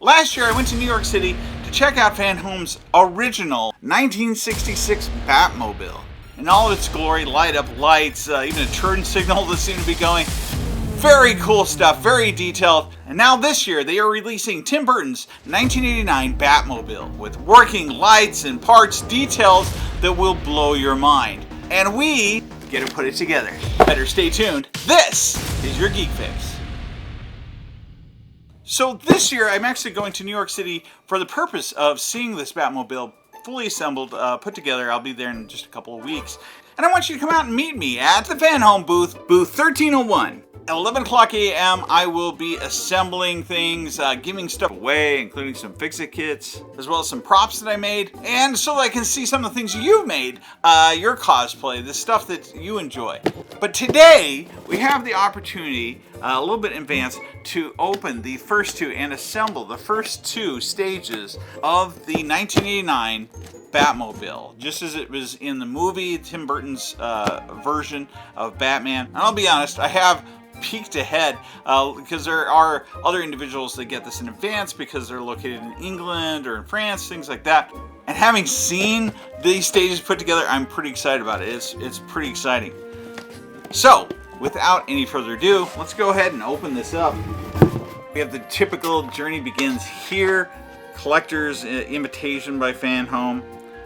Last year I went to New York City to check out Fanhome's original 1966 Batmobile. In all of its glory, light up lights, even a turn signal that seemed to be going. Very cool stuff, very detailed. And now this year they are releasing Tim Burton's 1989 Batmobile with working lights and parts, details that will blow your mind. And we get to put it together. Better stay tuned. This is your Geek Fix. So this year I'm actually going to New York City for the purpose of seeing this Batmobile fully assembled, put together. I'll be there in just a couple of weeks. And I want you to come out and meet me at the Fanhome booth 1301. At 11 o'clock a.m. I will be assembling things, giving stuff away, including some fix-it kits, as well as some props that I made, and so that I can see some of the things you've made, your cosplay, the stuff that you enjoy. But today, we have the opportunity, a little bit in advance, to open the first two and assemble the first two stages of the 1989 Batmobile, just as it was in the movie, Tim Burton's version of Batman. And I'll be honest, I have peeked ahead because there are other individuals that get this in advance because they're located in England or in France, things like that. And having seen these stages put together, I'm pretty excited about it. It's pretty exciting. So, without any further ado, let's go ahead and open this up. We have the typical journey begins here, collector's invitation by Fanhome,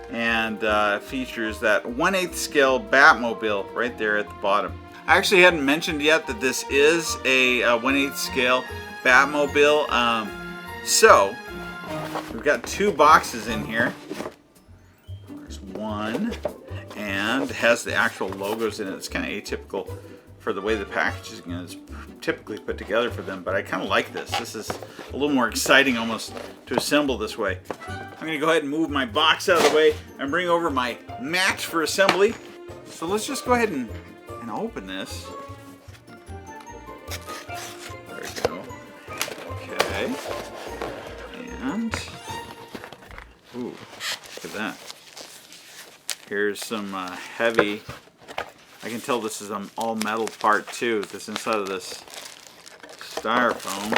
and features that 1/8 scale Batmobile right there at the bottom. I actually hadn't mentioned yet that this is a 1/8 scale Batmobile. So we've got two boxes in here. There's one, and it has the actual logos in it. It's kind of atypical for the way the packaging is typically put together for them, but I kind of like this. This is a little more exciting almost to assemble this way. I'm going to go ahead and move my box out of the way and bring over my match for assembly. So let's just go ahead and open this. There we go. Okay. And, ooh, look at that. Here's some heavy, I can tell this is an all metal part too, this inside of this styrofoam.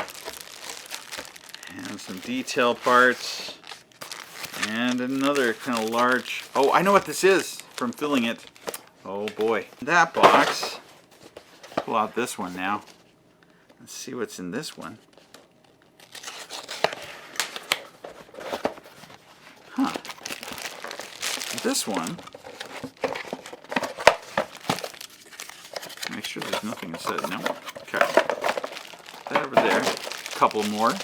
And some detail parts. And another kind of large, oh, I know what this is from filling it. Oh boy. That box. Pull out this one now. Let's see what's in this one. Huh. This one. Make sure there's nothing inside. No. Okay. That over there. A couple more.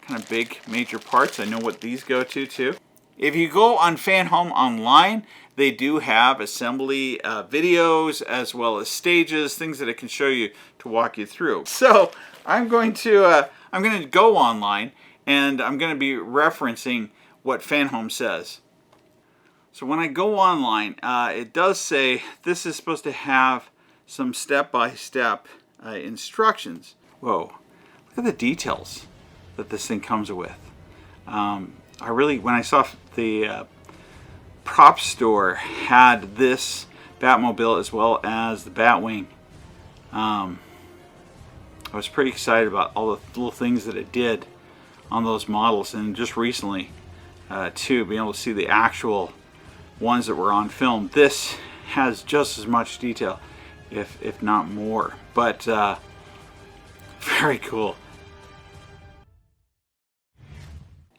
Kind of big major parts. I know what these go to too. If you go on Fanhome online, they do have assembly videos as well as stages, things that I can show you to walk you through. So I'm going to go online and I'm going to be referencing what Fanhome says. So when I go online, it does say this is supposed to have some step-by-step instructions. Whoa, look at the details that this thing comes with. When I saw the prop store had this Batmobile as well as the Batwing, I was pretty excited about all the little things that it did on those models, and just recently too, being able to see the actual ones that were on film. This has just as much detail, if not more, but very cool.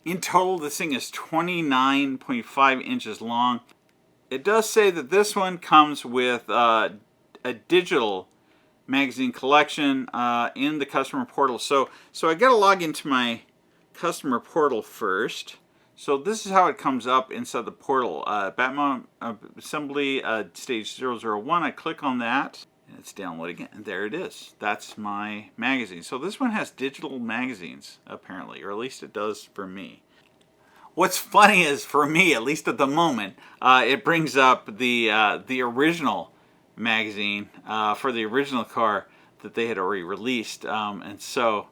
In total, this thing is 29.5 inches long. It does say that this one comes with a digital magazine collection in the customer portal. So I got to log into my customer portal first. So this is how it comes up inside the portal. Batman Assembly Stage 001. I click on that. And it's downloading it, and there it is. That's my magazine. So this one has digital magazines, apparently, or at least it does for me. What's funny is, for me, at least at the moment, it brings up the original magazine for the original car that they had already released, and so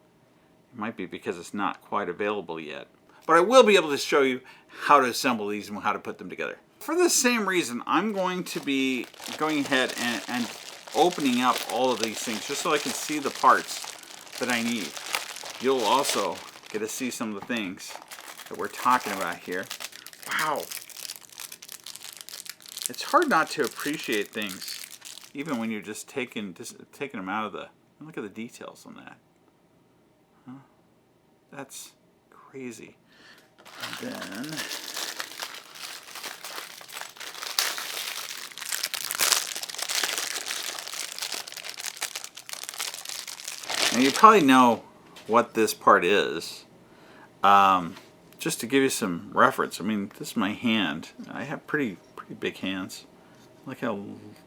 it might be because it's not quite available yet. But I will be able to show you how to assemble these and how to put them together. For the same reason, I'm going to be going ahead and opening up all of these things just so I can see the parts that I need. You'll also get to see some of the things that we're talking about here. Wow. It's hard not to appreciate things, even when you're just taking them out of the... Look at the details on that. Huh? That's crazy. And then... Now you probably know what this part is. Just to give you some reference, I mean, this is my hand. I have pretty big hands. Look how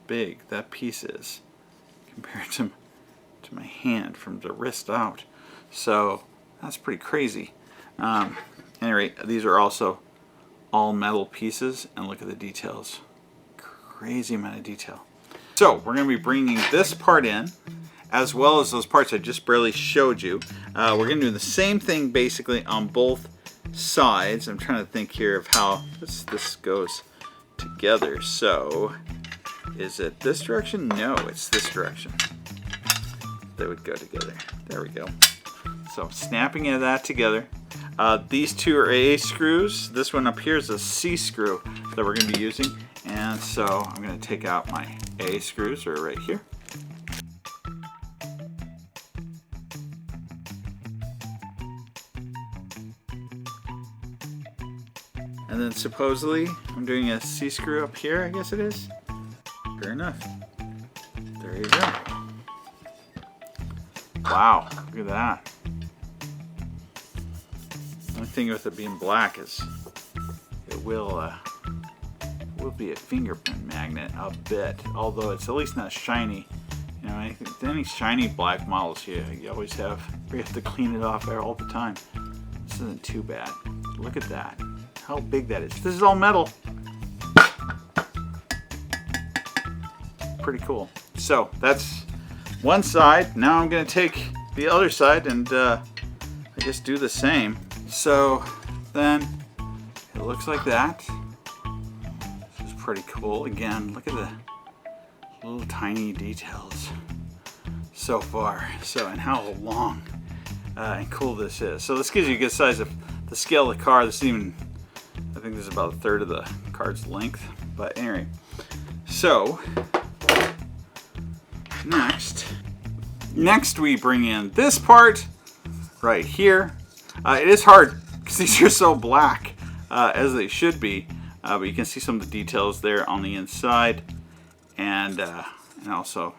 big that piece is compared to my hand from the wrist out. So that's pretty crazy. Anyway, these are also all metal pieces, and look at the details. Crazy amount of detail. So we're going to be bringing this part in, as well as those parts I just barely showed you. We're going to do the same thing basically on both sides. I'm trying to think here of how this goes together. So, is it this direction? No, it's this direction. They would go together. There we go. So, snapping that together. These two are A screws. This one up here is a C screw that we're going to be using. And so, I'm going to take out my A screws, are right here. And then supposedly, I'm doing a C screw up here, I guess it is. Fair enough. There you go. Wow, look at that. The only thing with it being black is it will be a fingerprint magnet, I'll bet. Although it's at least not shiny. You know, any shiny black models you always have to clean it off all the time. This isn't too bad. Look at that. How big that is. This is all metal. Pretty cool. So that's one side. Now I'm going to take the other side and I guess do the same. So then it looks like that. This is pretty cool. Again, look at the little tiny details so far. So, and how long and cool this is. So this gives you a good size of the scale of the car. This is even, I think this is about a third of the car's length. But anyway, so next we bring in this part right here. It is hard because these are so black as they should be, but you can see some of the details there on the inside, and also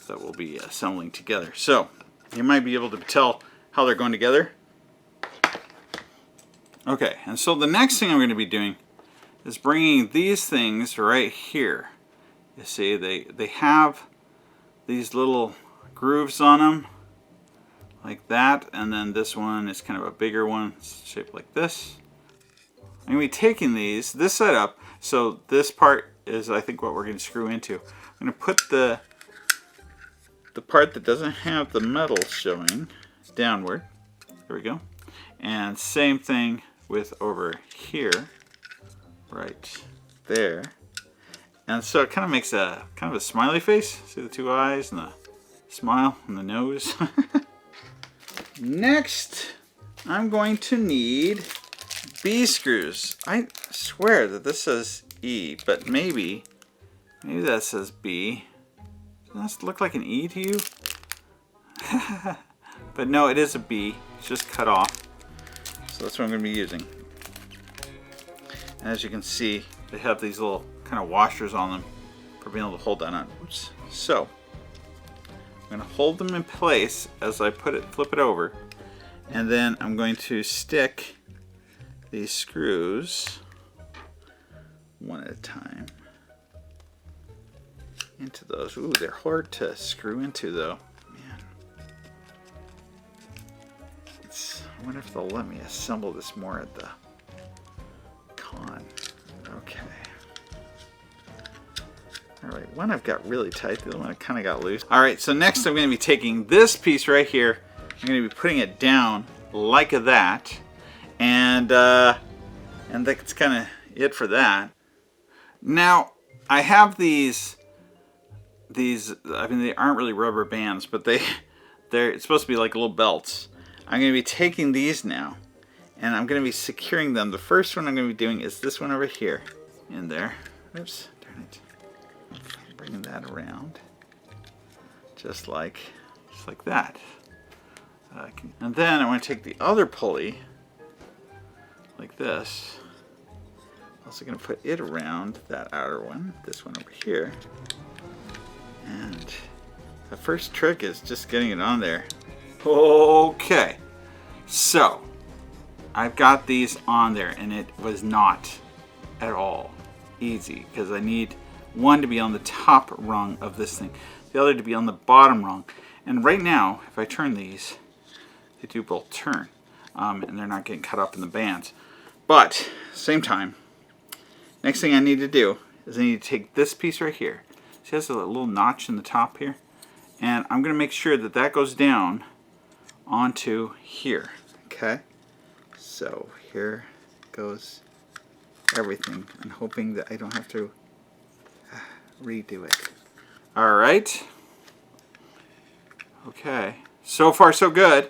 that we'll be assembling together. So you might be able to tell how they're going together. Okay, and so the next thing I'm going to be doing is bringing these things right here. You see, they have these little grooves on them, like that, and then this one is kind of a bigger one, it's shaped like this. I'm going to be taking this side up, so this part is, I think, what we're going to screw into. I'm going to put the part that doesn't have the metal showing downward. There we go. And same thing with over here, right there. And so it kind of makes a kind of a smiley face. See the two eyes and the smile and the nose. Next, I'm going to need B screws. I swear that this says E, but maybe that says B. Does that look like an E to you? But no, it is a B. It's just cut off. So that's what I'm going to be using. And as you can see, they have these little kind of washers on them for being able to hold that on. Oops. So I'm going to hold them in place as I flip it over, and then I'm going to stick these screws one at a time into those. Ooh, they're hard to screw into though. Man. I wonder if they'll let me assemble this more at the con. Okay. Alright, one I've got really tight, the other one I kind of got loose. Alright, so next I'm going to be taking this piece right here, I'm going to be putting it down like that, and that's kind of it for that. Now, I have these, I mean, they aren't really rubber bands, but it's supposed to be like little belts. I'm going to be taking these now, and I'm going to be securing them. The first one I'm going to be doing is this one over here, in there. Oops, darn it. Bringing that around, just like that. And then I want to take the other pulley, like this. Also going to put it around that outer one, this one over here. And the first trick is just getting it on there. Okay, so I've got these on there, and it was not at all easy because I need one to be on the top rung of this thing, the other to be on the bottom rung. And right now, if I turn these, they do both turn, and they're not getting cut up in the bands. But same time, next thing I need to do is I need to take this piece right here. See, it has a little notch in the top here, and I'm going to make sure that that goes down onto here. Okay, so here goes everything. I'm hoping that I don't have to redo it. All right. Okay, so far so good.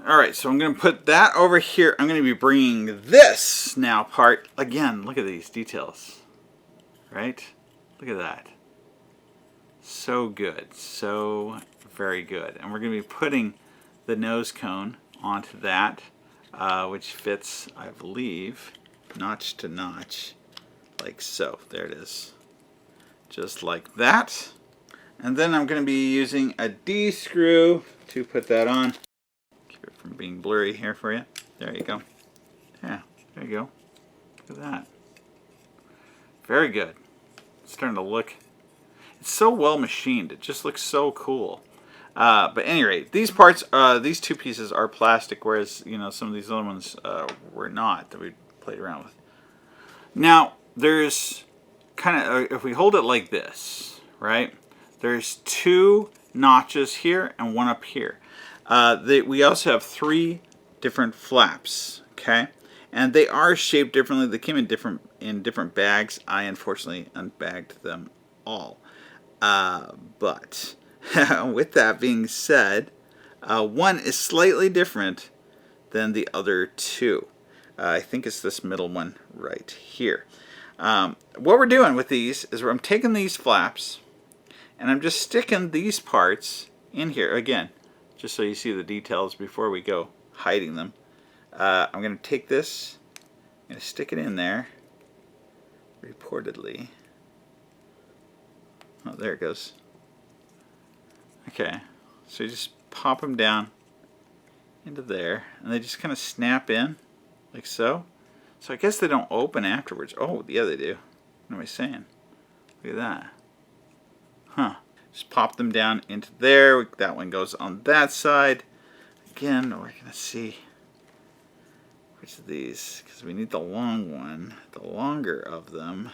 All right, so I'm going to put that over here. I'm going to be bringing this now part again. Look at these details, right? Look at that. So good, so very good. And we're going to be putting the nose cone onto that, which fits, I believe, notch to notch, like so. There it is, just like that. And then I'm going to be using a D screw to put that on. Keep it from being blurry here for you. There you go. Yeah, there you go. Look at that. Very good. It's starting to look, it's so well machined. It just looks so cool. But at any rate, these parts, these two pieces are plastic, whereas, you know, some of these other ones were not, that we played around with. Now, there's kind of, if we hold it like this, right? There's two notches here and one up here. We also have 3 different flaps, okay? And they are shaped differently. They came in different bags. I unfortunately unbagged them all. But with that being said, one is slightly different than the other 2. I think it's this middle one right here. What we're doing with these is I'm taking these flaps and I'm just sticking these parts in here again, just so you see the details before we go hiding them. I'm going to take this, I'm going to stick it in there, reportedly. Oh, there it goes. Okay, so you just pop them down into there, and they just kind of snap in, like so. So I guess they don't open afterwards. Oh, yeah, they do. What am I saying? Look at that. Huh. Just pop them down into there. That one goes on that side. Again, we're going to see which of these, because we need the long one, the longer of them,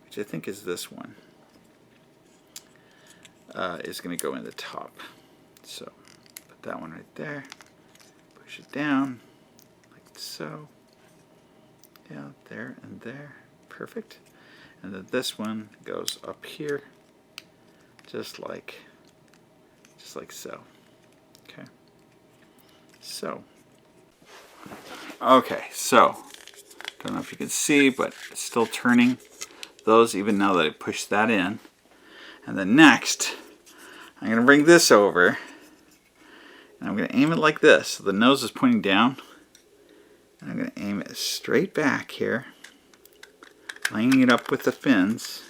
which I think is this one, is going to go in the top. So put that one right there, push it down like so. Yeah, there and there. Perfect. And then this one goes up here, just like so. Okay. So. Okay, so don't know if you can see, but it's still turning those even now that I pushed that in. And then next, I'm going to bring this over, and I'm going to aim it like this. So the nose is pointing down, and I'm going to aim it straight back here, lining it up with the fins.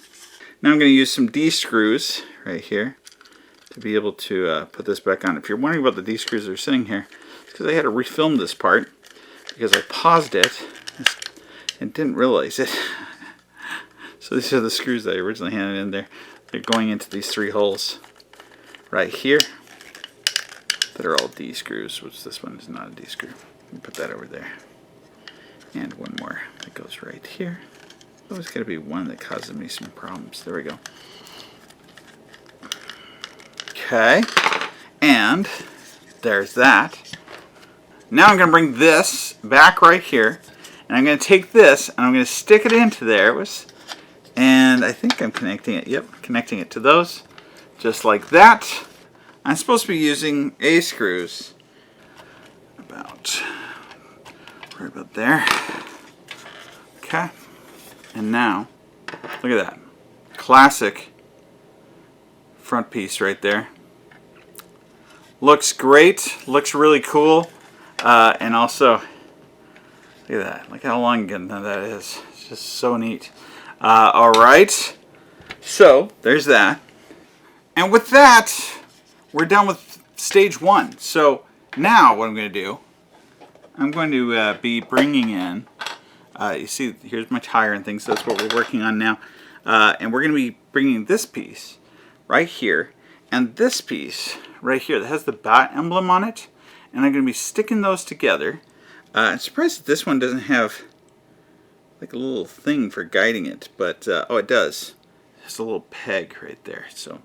Now I'm going to use some D-screws right here to be able to put this back on. If you're wondering about the D-screws that are sitting here, it's because I had to refilm this part because I paused it and didn't realize it. So these are the screws that I originally handed in there. They're going into these 3 holes right here that are all D screws, which this one is not a D screw. Put that over there. And one more that goes right here. Always got to be one that causes me some problems. There we go. Okay, and there's that. Now I'm going to bring this back right here, and I'm going to take this and I'm going to stick it into there. And I think I'm connecting it. Yep, connecting it to those, just like that. I'm supposed to be using A screws. about right about there. Okay. And now, look at that. Classic front piece right there. Looks great. Looks really cool. And also, look at that. Look how long that is. It's just so neat. Alright. So, there's that. And with that, we're done with stage 1. So, now what I'm going to do, I'm going to be bringing in, you see, here's my tire and things. So that's what we're working on now. And we're going to be bringing this piece right here and this piece right here that has the bat emblem on it. And I'm going to be sticking those together. I'm surprised that this one doesn't have like a little thing for guiding it. But, oh, it does. There's a little peg right there. So I'm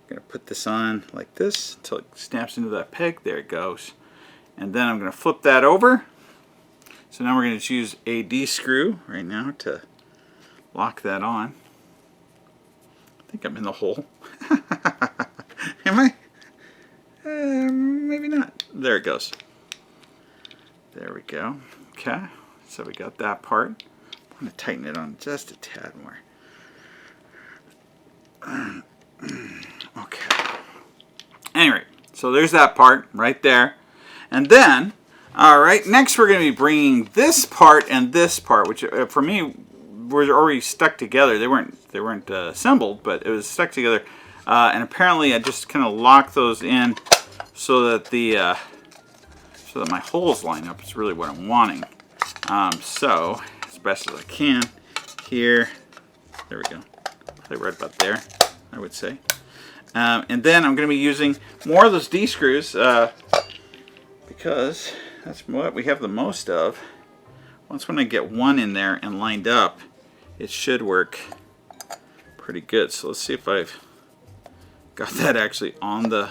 going to put this on like this until it snaps into that peg. There it goes. And then I'm going to flip that over. So now we're going to use a D-screw right now to lock that on. I think I'm in the hole. Am I? Maybe not. There it goes. There we go. Okay. So we got that part. I'm going to tighten it on just a tad more. Okay. Anyway, so there's that part right there. And then, alright, next we're going to be bringing this part and this part, which for me were already stuck together. They weren't assembled, but it was stuck together. And apparently I just kind of locked those in so that my holes line up. It's really what I'm wanting. So, as best as I can, here, there we go. Probably right about there, I would say. And then I'm going to be using more of those D-screws because that's what we have the most of. Once when I get one in there and lined up, it should work pretty good. So let's see if I've got that actually on the...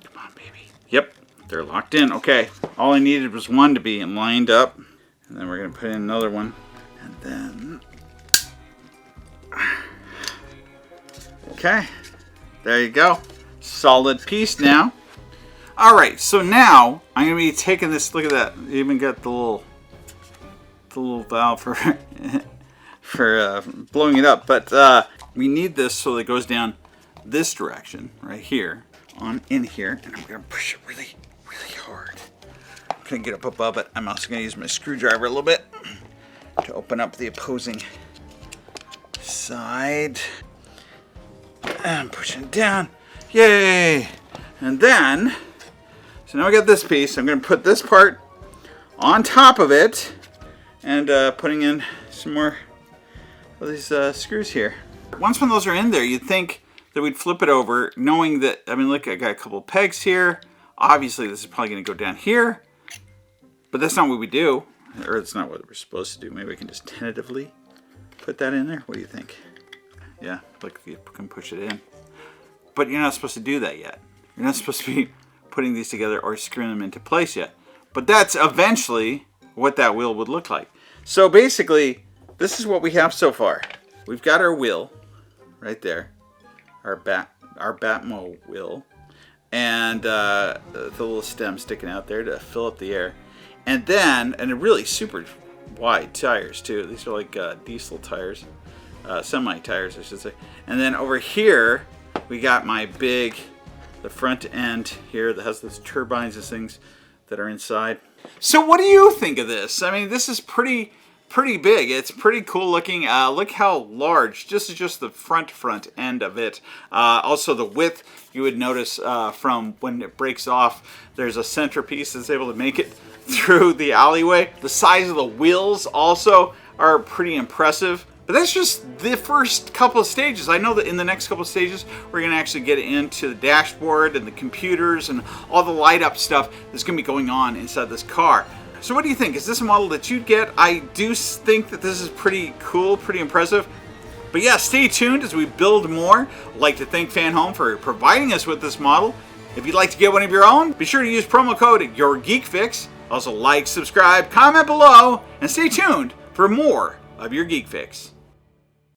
Come on, baby. Yep, they're locked in. Okay, all I needed was one to be lined up. And then we're going to put in another one. And then... Okay, there you go. Solid piece now. Alright, so now I'm going to be taking this, look at that, you even got the little valve for blowing it up, but we need this so that it goes down this direction, right here, in here, and I'm going to push it really, really hard. I'm going to get up above it. I'm also going to use my screwdriver a little bit to open up the opposing side. And pushing it down. Yay! And then, so now I got this piece. I'm going to put this part on top of it and putting in some more of these screws here. Once when those are in there, you'd think that we'd flip it over, knowing that, I mean, look, I got a couple pegs here. Obviously, this is probably going to go down here, but that's not what we do, or it's not what we're supposed to do. Maybe I can just tentatively put that in there. What do you think? Yeah, look, you can push it in. But you're not supposed to do that yet. You're not supposed to be putting these together or screwing them into place yet. But that's eventually what that wheel would look like. So basically, this is what we have so far. We've got our wheel right there, our Batmobile, and the little stem sticking out there to fill up the air. And then, and really super wide tires too. These are like diesel tires. Semi-tires, I should say. And then over here, we got my big, the front end here that has those turbines and things that are inside. So what do you think of this? I mean, this is pretty big. It's pretty cool looking. Look how large. This is just the front end of it. Also the width, you would notice from when it breaks off, there's a centerpiece that's able to make it through the alleyway. The size of the wheels also are pretty impressive. But that's just the first couple of stages. I know that in the next couple of stages, we're going to actually get into the dashboard and the computers and all the light up stuff that's going to be going on inside this car. So what do you think? Is this a model that you'd get? I do think that this is pretty cool, pretty impressive. But yeah, stay tuned as we build more. I'd like to thank Fanhome for providing us with this model. If you'd like to get one of your own, be sure to use promo code YOURGEEKFIX. Also like, subscribe, comment below, and stay tuned for more of your Geek Fix.